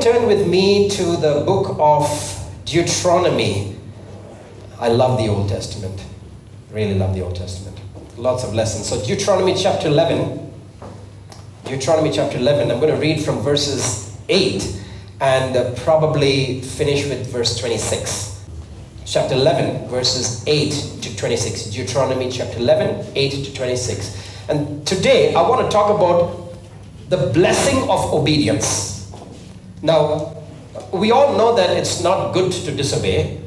turn with me to the book of Deuteronomy. I love the Old Testament. Really love the Old Testament. Lots of lessons. So Deuteronomy chapter 11. Deuteronomy chapter 11. I'm going to read from verses 8 and probably finish with verse 26. Chapter 11, verses 8 to 26. Deuteronomy chapter 11, 8 to 26. And today I want to talk about the blessing of obedience. Now, we all know that it's not good to disobey,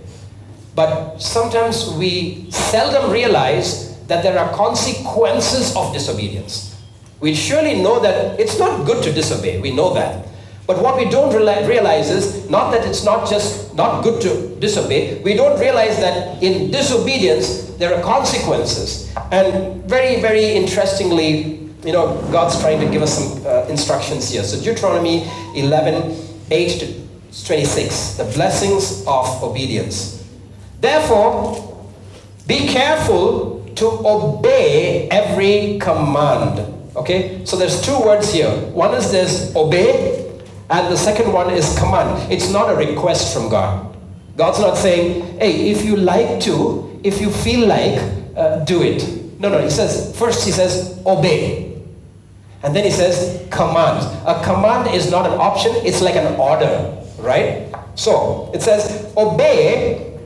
but sometimes we seldom realize that there are consequences of disobedience. We surely know that it's not good to disobey. We know that. But what we don't realize is not that it's not just not good to disobey. We don't realize that in disobedience, there are consequences. And very, very interestingly, God's trying to give us some instructions here. So Deuteronomy 11, 8 to 26, the blessings of obedience. Therefore, be careful to obey every command. Okay, so there's two words here. One is there's obey, and the second one is command. It's not a request from God. God's not saying, hey, if you like to, if you feel like, do it. No, he says, first he says, obey. And then he says, command. A command is not an option, it's like an order, right? So, it says, obey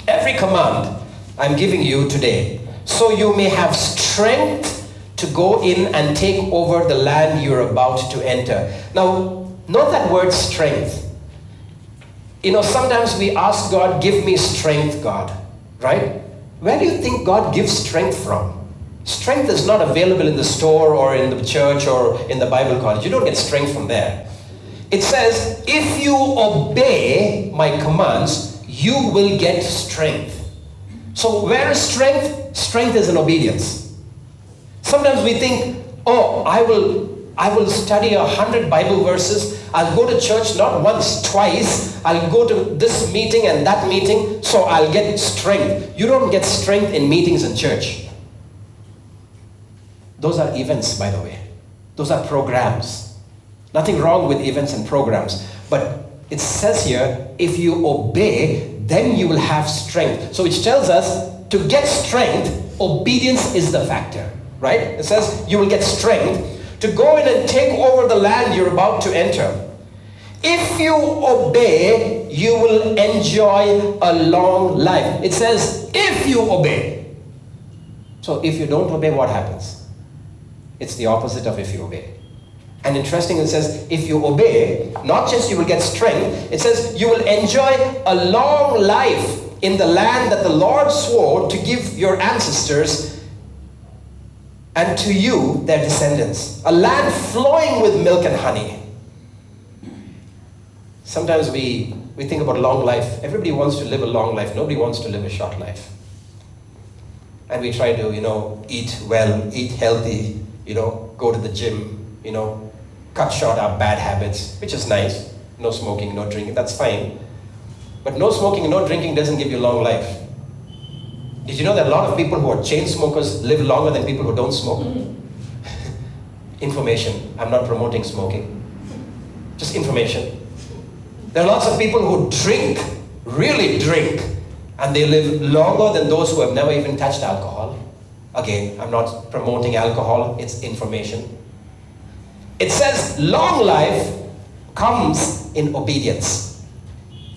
every command I'm giving you today, so you may have strength to go in and take over the land you're about to enter. Now, note that word strength. Sometimes we ask God, give me strength, God, right? Where do you think God gives strength from? Strength is not available in the store or in the church or in the Bible college. You don't get strength from there. It says, if you obey my commands, you will get strength. So where is strength? Strength is in obedience. Sometimes we think, oh, I will study 100 Bible verses. I'll go to church not once, twice. I'll go to this meeting and that meeting, so I'll get strength. You don't get strength in meetings in church. Those are events, by the way. Those are programs. Nothing wrong with events and programs. But it says here, if you obey, then you will have strength. So which tells us, to get strength, obedience is the factor. Right? It says you will get strength to go in and take over the land you're about to enter. If you obey, you will enjoy a long life. It says, if you obey. So if you don't obey, what happens? It's the opposite of if you obey. And interesting, it says, if you obey, not just you will get strength, it says you will enjoy a long life in the land that the Lord swore to give your ancestors and to you, their descendants. A land flowing with milk and honey. Sometimes we think about long life. Everybody wants to live a long life. Nobody wants to live a short life. And we try to, eat well, eat healthy, go to the gym, cut short our bad habits, which is nice. No smoking, no drinking, that's fine. But no smoking and no drinking doesn't give you long life. Did you know that a lot of people who are chain smokers live longer than people who don't smoke? Information. I'm not promoting smoking. Just information. There are lots of people who drink, really drink, and they live longer than those who have never even touched alcohol. Again, I'm not promoting alcohol, it's information. It says long life comes in obedience.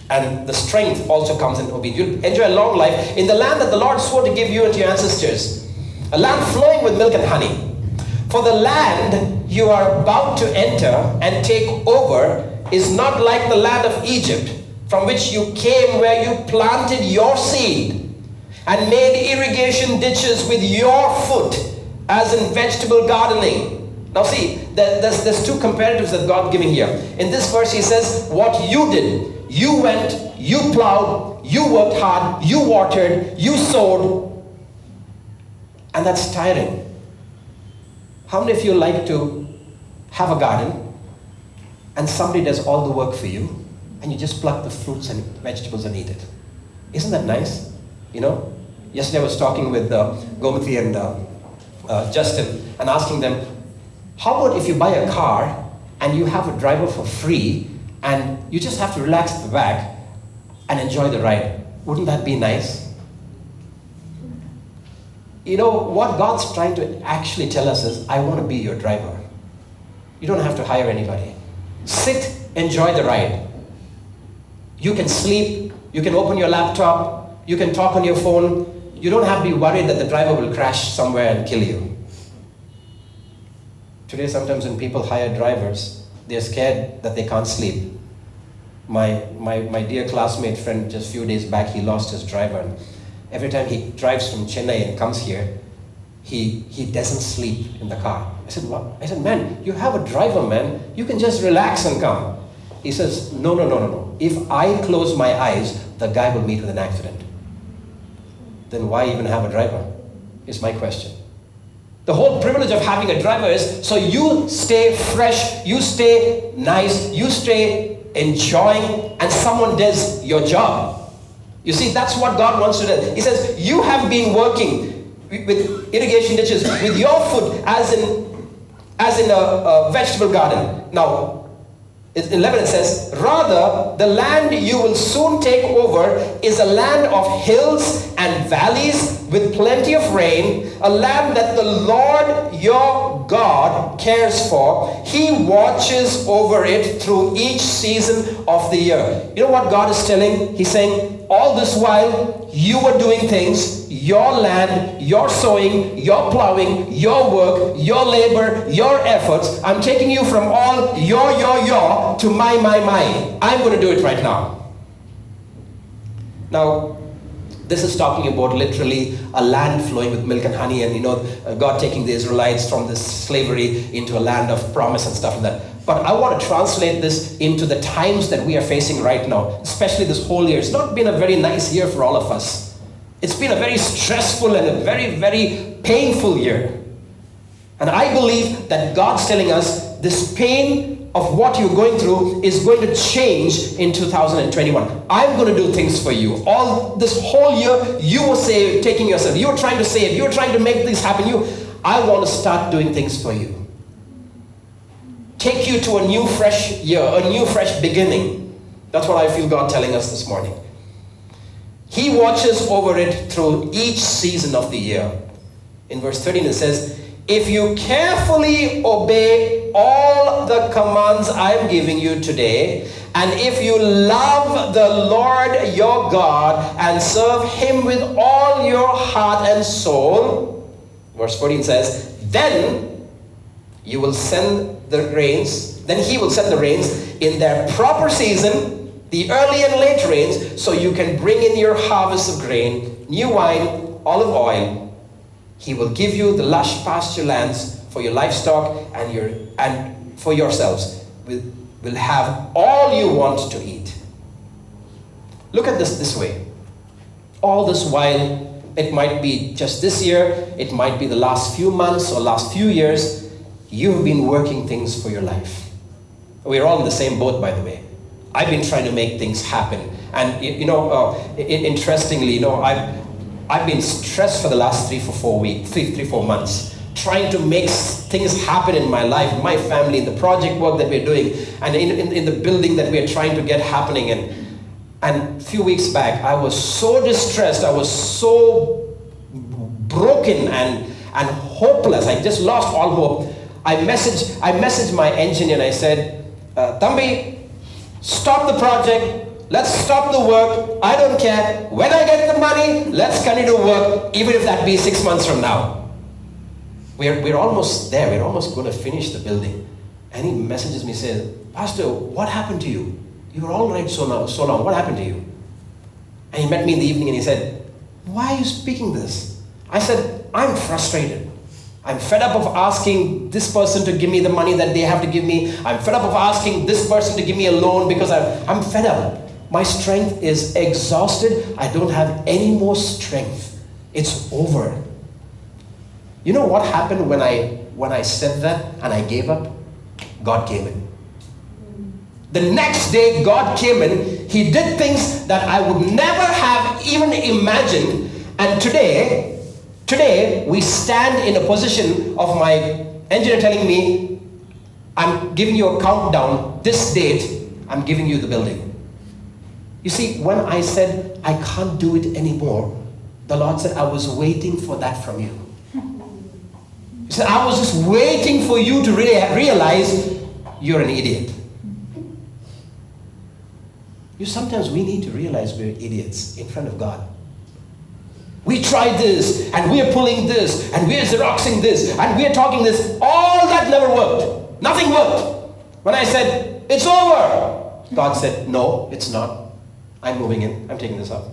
And the strength also comes in obedience. You'll enjoy a long life in the land that the Lord swore to give you and to your ancestors. A land flowing with milk and honey. For the land you are about to enter and take over is not like the land of Egypt, from which you came, where you planted your seed and made irrigation ditches with your foot, as in vegetable gardening. Now see, there's two comparatives that God's giving here. In this verse he says, what you did. You went, you plowed, you worked hard, you watered, you sowed, and that's tiring. How many of you like to have a garden and somebody does all the work for you and you just pluck the fruits and vegetables and eat it? Isn't that nice? Yesterday I was talking with Gomati and Justin and asking them, how about if you buy a car and you have a driver for free and you just have to relax at the back and enjoy the ride. Wouldn't that be nice? You know, what God's trying to actually tell us is, I want to be your driver. You don't have to hire anybody. Sit, enjoy the ride. You can sleep, you can open your laptop, you can talk on your phone. You don't have to be worried that the driver will crash somewhere and kill you. Today, sometimes when people hire drivers, they're scared that they can't sleep. My dear classmate friend, just a few days back, he lost his driver. And every time he drives from Chennai and comes here, he doesn't sleep in the car. I said, what? I said, man, you have a driver, man. You can just relax and come. He says, no. If I close my eyes, the guy will meet with an accident. Then why even have a driver? Is my question. The whole privilege of having a driver is so you stay fresh, you stay nice, you stay enjoying, and someone does your job. You see, that's what God wants to do. He says, you have been working with irrigation ditches, with your foot as in a vegetable garden. Now, in 11 it says, rather, the land you will soon take over is a land of hills and valleys with plenty of rain, a land that the Lord your God cares for. He watches over it through each season of the year. You know what God is telling? He's saying, all this while you were doing things, your land, your sowing, your plowing, your work, your labor, your efforts, I'm taking you from all your to my. I'm going to do it right now. Now, this is talking about literally a land flowing with milk and honey, and God taking the Israelites from this slavery into a land of promise and stuff like that. But I want to translate this into the times that we are facing right now, especially this whole year. It's not been a very nice year for all of us. It's been a very stressful and a very, very painful year. And I believe that God's telling us this pain of what you're going through is going to change in 2021. I'm going to do things for you. All this whole year, you were taking yourself. You were trying to save. You were trying to make things happen. I want to start doing things for you. Take you to a new fresh year, a new fresh beginning. That's what I feel God telling us this morning. He watches over it through each season of the year. In verse 13 it says, if you carefully obey all the commands I am giving you today, and if you love the Lord your God and serve him with all your heart and soul, verse 14 says, then he will send the rains in their proper season, the early and late rains, so you can bring in your harvest of grain, new wine, olive oil. He will give you the lush pasture lands for your livestock and for yourselves. Will have all you want to eat. Look at this way. All this while, it might be just this year, it might be the last few months or last few years, you've been working things for your life. We're all in the same boat, by the way. I've been trying to make things happen. And interestingly, I've been stressed for the last 3-4 months, trying to make things happen in my life, my family, in the project work that we're doing, and in the building that we're trying to get happening. And a few weeks back, I was so distressed, I was so broken and hopeless. I just lost all hope. I messaged my engineer and I said, Thambi, stop the project. Let's stop the work. I don't care. When I get the money, let's continue to work, even if that be 6 months from now. We're almost there. We're almost going to finish the building. And he messages me, says, Pastor, what happened to you? You were all right so long. What happened to you? And he met me in the evening and he said, why are you speaking this? I said, I'm frustrated. I'm fed up of asking this person to give me the money that they have to give me. I'm fed up of asking this person to give me a loan because I'm fed up. My strength is exhausted. I don't have any more strength. It's over. You know what happened when I said that and I gave up? God came in. The next day, God came in. He did things that I would never have even imagined. And today, we stand in a position of my engineer telling me, I'm giving you a countdown, this date, I'm giving you the building. You see, when I said, I can't do it anymore, the Lord said, I was waiting for that from you. He said, I was just waiting for you to realize you're an idiot. Sometimes we need to realize we're idiots in front of God. We tried this, and we're pulling this, and we're Xeroxing this, and we're talking this. All that never worked. Nothing worked. When I said, it's over, God said, no, it's not. I'm moving in. I'm taking this up.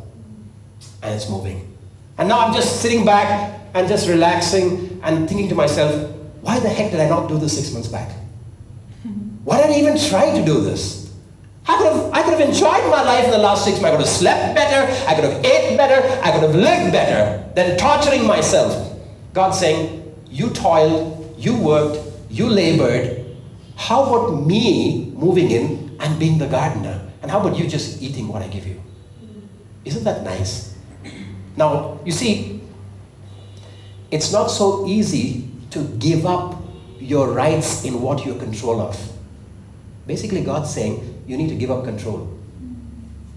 And it's moving. And now I'm just sitting back and just relaxing and thinking to myself, why the heck did I not do this 6 months back? Why did I even try to do this? I could have enjoyed my life in the last 6 months. I could have slept better. I could have ate better. I could have lived better than torturing myself. God's saying, you toiled, you worked, you labored. How about me moving in and being the gardener? And how about you just eating what I give you? Isn't that nice? Now, you see, it's not so easy to give up your rights in what you're control of. Basically, God's saying, you need to give up control.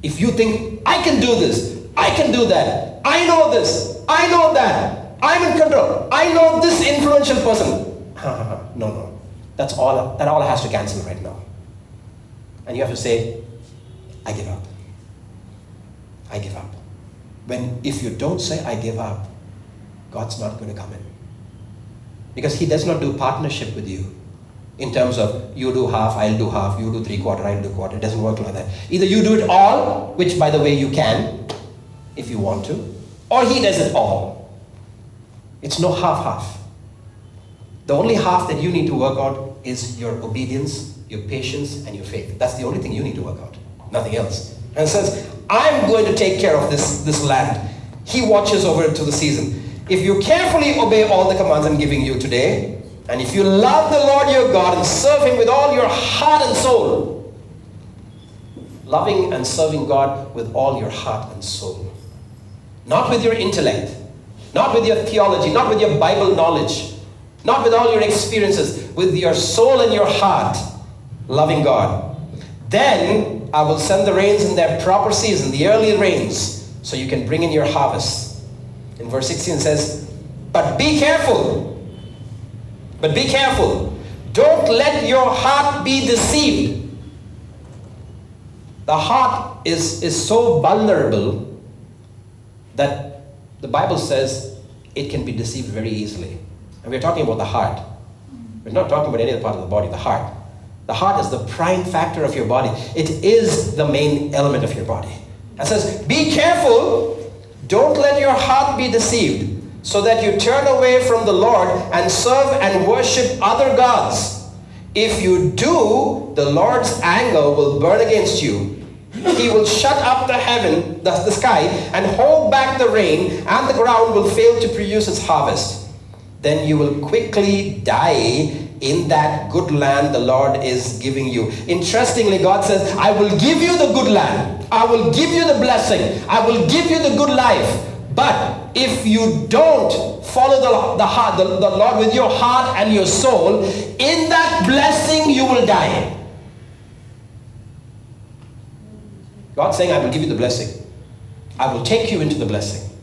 If you think, I can do this, I can do that, I know this, I know that, I'm in control, I know this influential person. No. That all has to cancel right now. And you have to say, I give up. I give up. If you don't say, I give up, God's not going to come in. Because He does not do partnership with you. In terms of, you do half, I'll do half, you do 3/4, I'll do quarter. It doesn't work like that. Either you do it all, which by the way you can, if you want to, or He does it all. It's no half-half. The only half that you need to work out is your obedience, your patience, and your faith. That's the only thing you need to work out. Nothing else. And it says, I'm going to take care of this land. He watches over it to the season. If you carefully obey all the commands I'm giving you today, and if you love the Lord your God and serve Him with all your heart and soul, loving and serving God with all your heart and soul, not with your intellect, not with your theology, not with your Bible knowledge, not with all your experiences, with your soul and your heart, loving God, then I will send the rains in their proper season, the early rains, so you can bring in your harvest. In verse 16 it says, but be careful. But be careful. Don't let your heart be deceived. The heart is so vulnerable that the Bible says it can be deceived very easily. And we're talking about the heart. We're not talking about any other part of the body, the heart. The heart is the prime factor of your body. It is the main element of your body. It says, be careful. Don't let your heart be deceived, so that you turn away from the Lord and serve and worship other gods. If you do, the Lord's anger will burn against you. He will shut up the sky, and hold back the rain, and the ground will fail to produce its harvest. Then you will quickly die in that good land the Lord is giving you. Interestingly, God says, I will give you the good land. I will give you the blessing. I will give you the good life. But if you don't follow the Lord with your heart and your soul, in that blessing you will die. God's saying, I will give you the blessing. I will take you into the blessing.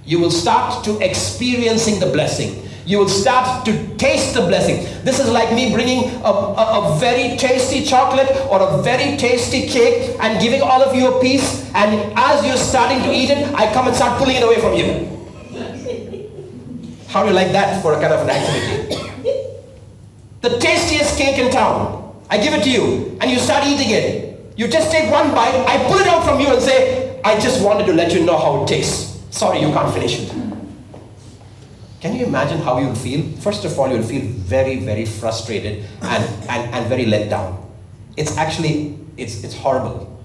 You will start to experiencing the blessing. You will start to taste the blessing. This is like me bringing a very tasty chocolate or a very tasty cake and giving all of you a piece, and as you're starting to eat it, I come and start pulling it away from you. How do you like that for a kind of an activity? The tastiest cake in town, I give it to you and you start eating it. You just take one bite, I pull it out from you and say, I just wanted to let you know how it tastes. Sorry, you can't finish it. Can you imagine how you'll feel? First of all, you'll feel very, very frustrated and very let down. It's actually, it's horrible.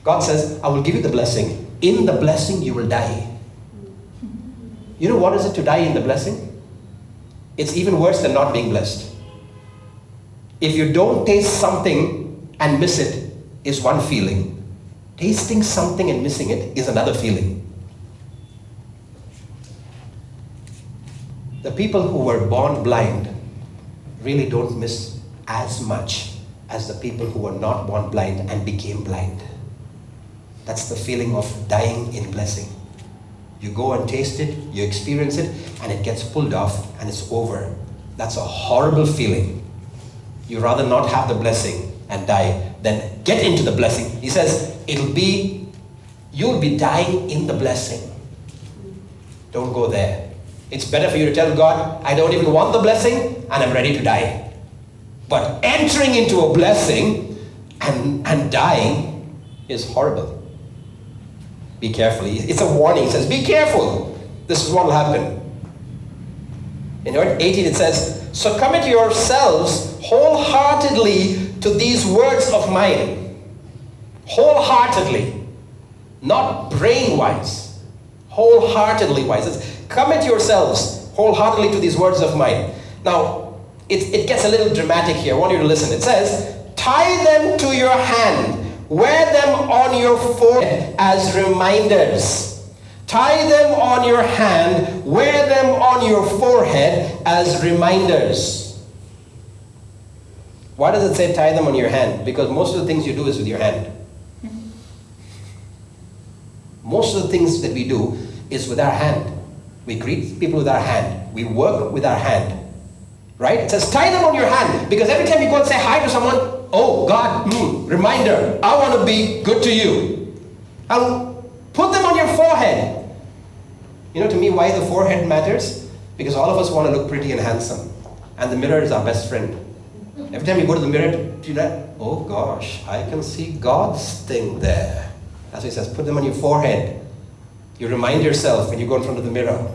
God says, I will give you the blessing. In the blessing, you will die. You know what is it to die in the blessing? It's even worse than not being blessed. If you don't taste something and miss it, is one feeling. Tasting something and missing it is another feeling. The people who were born blind really don't miss as much as the people who were not born blind and became blind. That's the feeling of dying in blessing. You go and taste it, you experience it, and it gets pulled off and it's over. That's a horrible feeling. You rather not have the blessing and die than get into the blessing. He says, you'll be dying in the blessing. Don't go there. It's better for you to tell God, I don't even want the blessing and I'm ready to die. But entering into a blessing and dying is horrible. Be careful. It's a warning. It says, be careful. This is what will happen. In verse 18 it says, so commit yourselves wholeheartedly to these words of mine. Wholeheartedly. Not brain-wise. Wholeheartedly wise. It's commit yourselves wholeheartedly to these words of mine. Now, it gets a little dramatic here. I want you to listen. It says, tie them to your hand. Wear them on your forehead as reminders. Tie them on your hand. Wear them on your forehead as reminders. Why does it say tie them on your hand? Because most of the things you do is with your hand. Most of the things that we do is with our hand. We greet people with our hand. We work with our hand. Right? It says tie them on your hand. Because every time you go and say hi to someone, oh God, reminder, I want to be good to you. And put them on your forehead. You know, to me, why the forehead matters? Because all of us want to look pretty and handsome. And the mirror is our best friend. Every time you go to the mirror, do you know, oh gosh, I can see God's thing there. That's what he says, put them on your forehead. You remind yourself when you go in front of the mirror.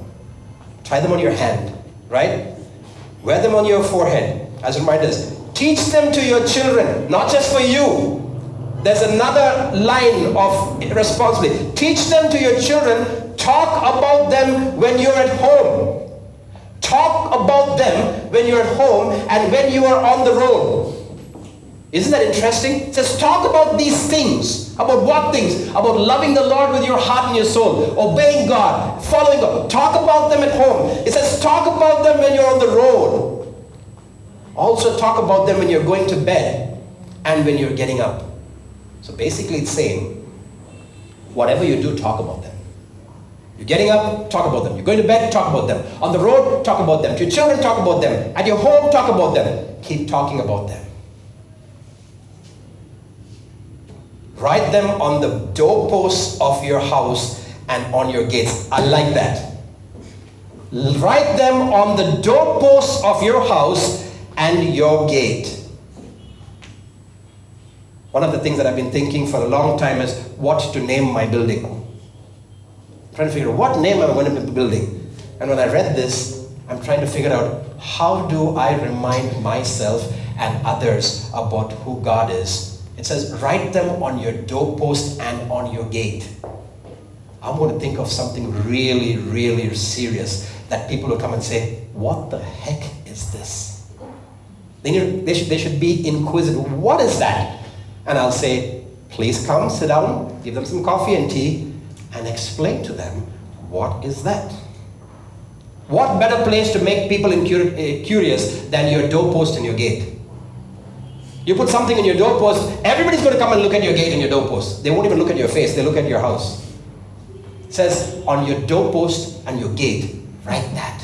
Tie them on your hand, right? Wear them on your forehead as reminders. Teach them to your children, not just for you. There's another line of responsibility. Teach them to your children. Talk about them when you're at home. Talk about them when you're at home and when you are on the road. Isn't that interesting? It says talk about these things. About what things? About loving the Lord with your heart and your soul. Obeying God. Following God. Talk about them at home. It says talk about them when you're on the road. Also talk about them when you're going to bed and when you're getting up. So basically it's saying, whatever you do, talk about them. You're getting up, talk about them. You're going to bed, talk about them. On the road, talk about them. To your children, talk about them. At your home, talk about them. Keep talking about them. Write them on the doorposts of your house and on your gates. I like that. Write them on the doorposts of your house and your gate. One of the things that I've been thinking for a long time is what to name my building. I'm trying to figure out what name am I going to be building. And when I read this, I'm trying to figure out how do I remind myself and others about who God is. It says, write them on your doorpost and on your gate. I'm going to think of something really, really serious that people will come and say, what the heck is this? They should be inquisitive. What is that? And I'll say, please come, sit down, give them some coffee and tea, and explain to them, what is that? What better place to make people curious than your doorpost and your gate? You put something in your doorpost, everybody's going to come and look at your gate and your doorpost. They won't even look at your face, they look at your house. It says, on your doorpost and your gate, write that.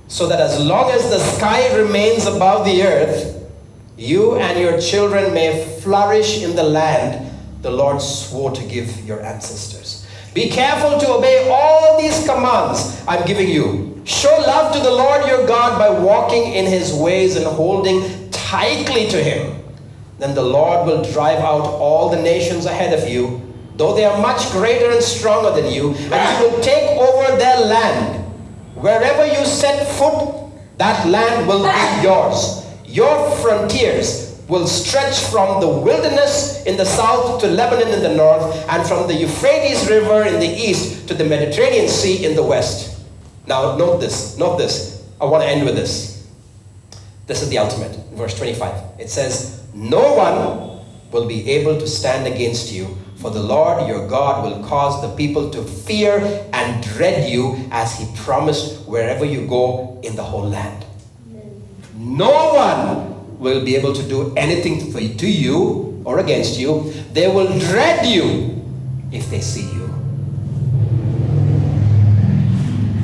So that as long as the sky remains above the earth, you and your children may flourish in the land the Lord swore to give your ancestors. Be careful to obey all these commands I'm giving you. Show love to the Lord your God by walking in his ways and holding tightly to him. Then the Lord will drive out all the nations ahead of you, though they are much greater and stronger than you, and you will take over their land. Wherever you set foot, that land will be yours. Your frontiers will stretch from the wilderness in the south to Lebanon in the north, and from the Euphrates River in the east to the Mediterranean Sea in the west. Now note this. I want to end with this. This is the ultimate. Verse 25. It says, no one will be able to stand against you, for the Lord your God will cause the people to fear and dread you, as he promised wherever you go in the whole land. No one will be able to do anything to you or against you. They will dread you if they see you.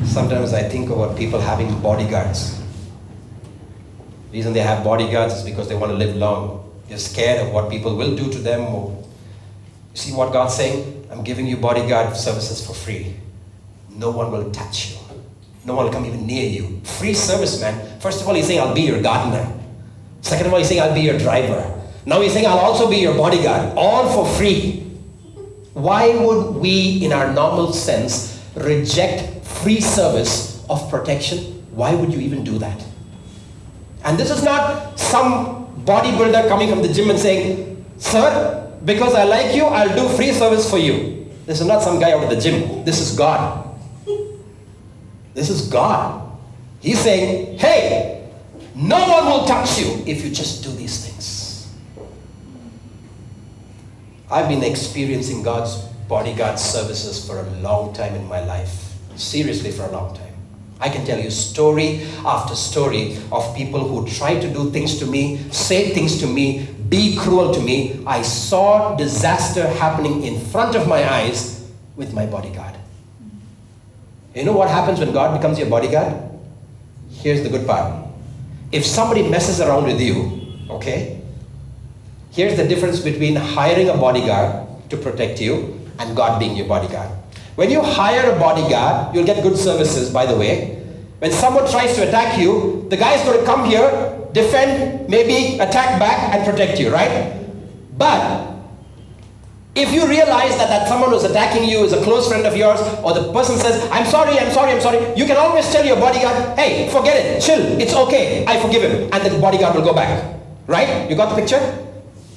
Sometimes I think about people having bodyguards. The reason they have bodyguards is because they want to live long. They're scared of what people will do to them. You see what God's saying? I'm giving you bodyguard services for free. No one will touch you. No one will come even near you. Free service, man. First of all, he's saying, I'll be your gardener. Second of all, he's saying, I'll be your driver. Now he's saying, I'll also be your bodyguard. All for free. Why would we, in our normal sense, reject free service of protection? Why would you even do that? And this is not some bodybuilder coming from the gym and saying, sir, because I like you, I'll do free service for you. This is not some guy out of the gym. This is God. This is God. He's saying, hey, no one will touch you if you just do these things. I've been experiencing God's bodyguard services for a long time in my life. Seriously, for a long time. I can tell you story after story of people who tried to do things to me, say things to me, be cruel to me. I saw disaster happening in front of my eyes with my bodyguard. You know what happens when God becomes your bodyguard? Here's the good part. If somebody messes around with you, okay, here's the difference between hiring a bodyguard to protect you and God being your bodyguard. When you hire a bodyguard, you'll get good services, by the way. When someone tries to attack you, the guy's going to come here, defend, maybe attack back and protect you, right? But if you realize that someone who's attacking you is a close friend of yours, or the person says, I'm sorry, you can always tell your bodyguard, hey, forget it, chill, it's okay, I forgive him. And the bodyguard will go back, right? You got the picture?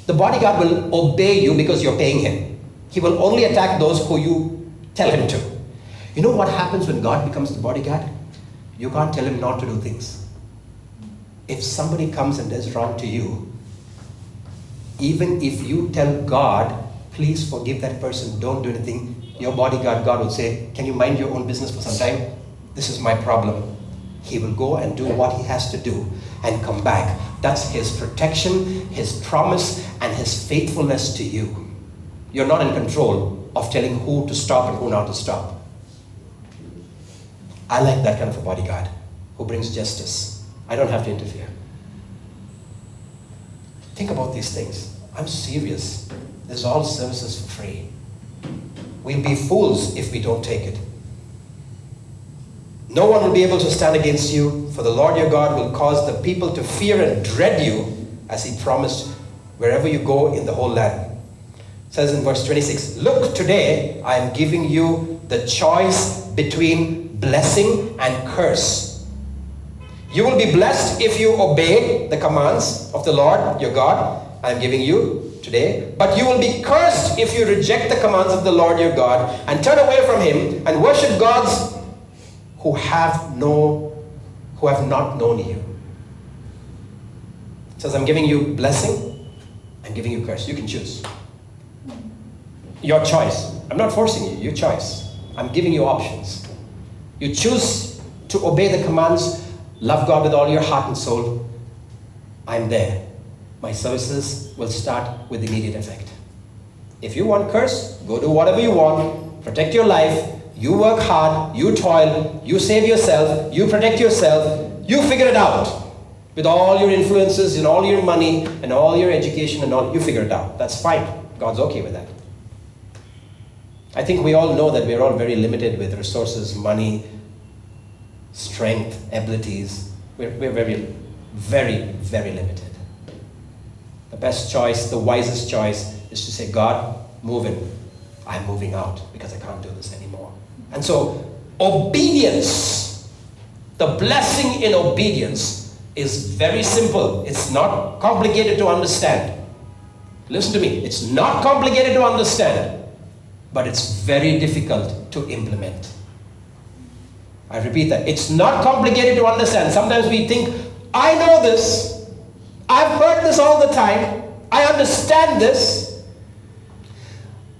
The bodyguard will obey you because you're paying him. He will only attack those who you tell him to. You know what happens when God becomes the bodyguard? You can't tell him not to do things. If somebody comes and does wrong to you, even if you tell God, please forgive that person, don't do anything, your bodyguard, God will say, can you mind your own business for some time? This is my problem. He will go and do what he has to do and come back. That's his protection, his promise, and his faithfulness to you. You're not in control of telling who to stop and who not to stop. I like that kind of a bodyguard who brings justice. I don't have to interfere. Think about these things. I'm serious. There's all services for free. We'll be fools if we don't take it. No one will be able to stand against you, for the Lord your God will cause the people to fear and dread you, as he promised, wherever you go in the whole land. It says in verse 26, look, today I am giving you the choice between blessing and curse. You will be blessed if you obey the commands of the Lord your God I am giving you today, but you will be cursed if you reject the commands of the Lord your God and turn away from him and worship gods who have not known you. It says, I'm giving you blessing, I'm giving you curse. You can choose. Your choice. I'm not forcing you, your choice. I'm giving you options. You choose to obey the commands, love God with all your heart and soul. I'm there. My services will start with immediate effect. If you want curse, go do whatever you want, protect your life, you work hard, you toil, you save yourself, you protect yourself, you figure it out. With all your influences and all your money and all your education and all, you figure it out. That's fine. God's okay with that. I think we all know that we're all very limited with resources, money, strength, abilities. We're very, very, very limited. The best choice, the wisest choice is to say, God, move in. I'm moving out because I can't do this anymore. And so, obedience, the blessing in obedience is very simple. It's not complicated to understand. Listen to me. It's not complicated to understand, but it's very difficult to implement. I repeat that. It's not complicated to understand. Sometimes we think, I know this. I've heard this all the time. I understand this.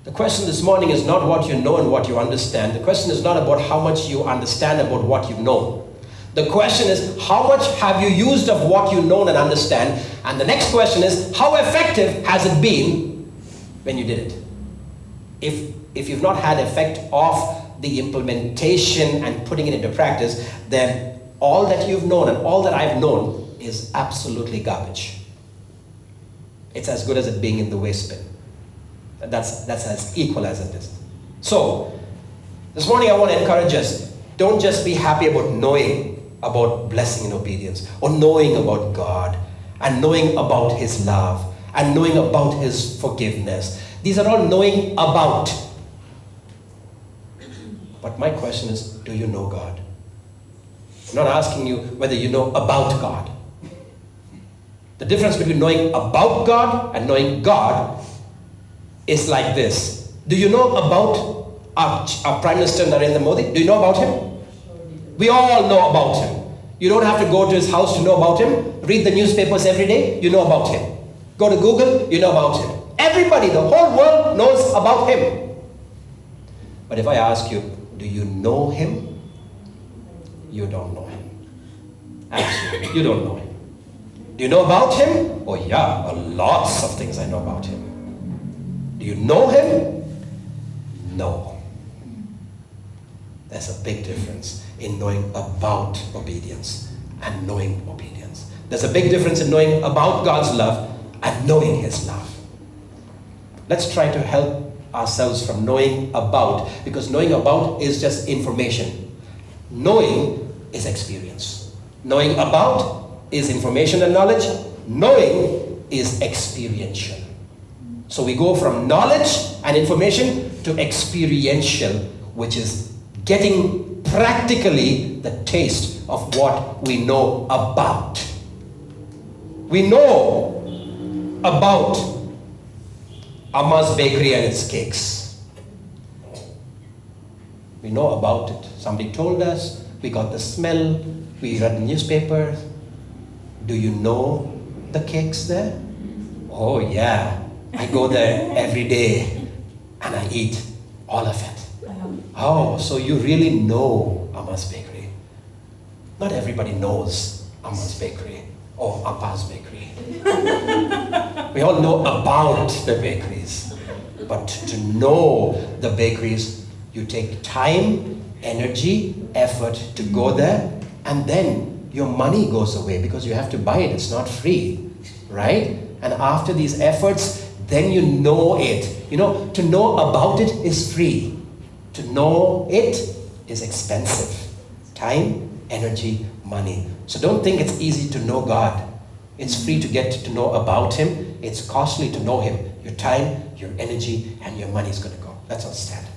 The question this morning is not what you know and what you understand. The question is not about how much you understand about what you know. The question is, how much have you used of what you know and understand? And the next question is, how effective has it been when you did it? If you've not had effect of the implementation and putting it into practice, then all that you've known and all that I've known is absolutely garbage. It's as good as it being in the waste bin. That's as equal as it is. So, this morning I want to encourage us, don't just be happy about knowing about blessing and obedience, or knowing about God, and knowing about His love, and knowing about His forgiveness. These are all knowing about. But my question is, do you know God? I'm not asking you whether you know about God. The difference between knowing about God and knowing God is like this. Do you know about our Prime Minister Narendra Modi? Do you know about him? We all know about him. You don't have to go to his house to know about him. Read the newspapers every day, you know about him. Go to Google, you know about him. Everybody, the whole world knows about him. But if I ask you, do you know him? You don't know him. Absolutely, you don't know him. Do you know about him? Oh yeah, lots of things I know about him. Do you know him? No. There's a big difference in knowing about obedience and knowing obedience. There's a big difference in knowing about God's love and knowing His love. Let's try to help ourselves from knowing about, because knowing about is just information. Knowing is experience. Knowing about is information and knowledge. Knowing is experiential. So we go from knowledge and information to experiential, which is getting practically the taste of what we know about. We know about Amma's Bakery and its cakes. We know about it. Somebody told us, we got the smell, we read the newspaper. Do you know the cakes there? Oh yeah, I go there every day and I eat all of it. Oh, so you really know Amma's Bakery. Not everybody knows Amma's Bakery or Appa's Bakery. We all know about the bakeries. But to know the bakeries, you take time, energy, effort to go there, and then your money goes away because you have to buy it. It's not free, right? And after these efforts, then you know it. You know, to know about it is free. To know it is expensive. Time, energy, money. So don't think it's easy to know God. It's free to get to know about Him. It's costly to know Him. Your time, your energy, and your money is going to go. Let's all stand.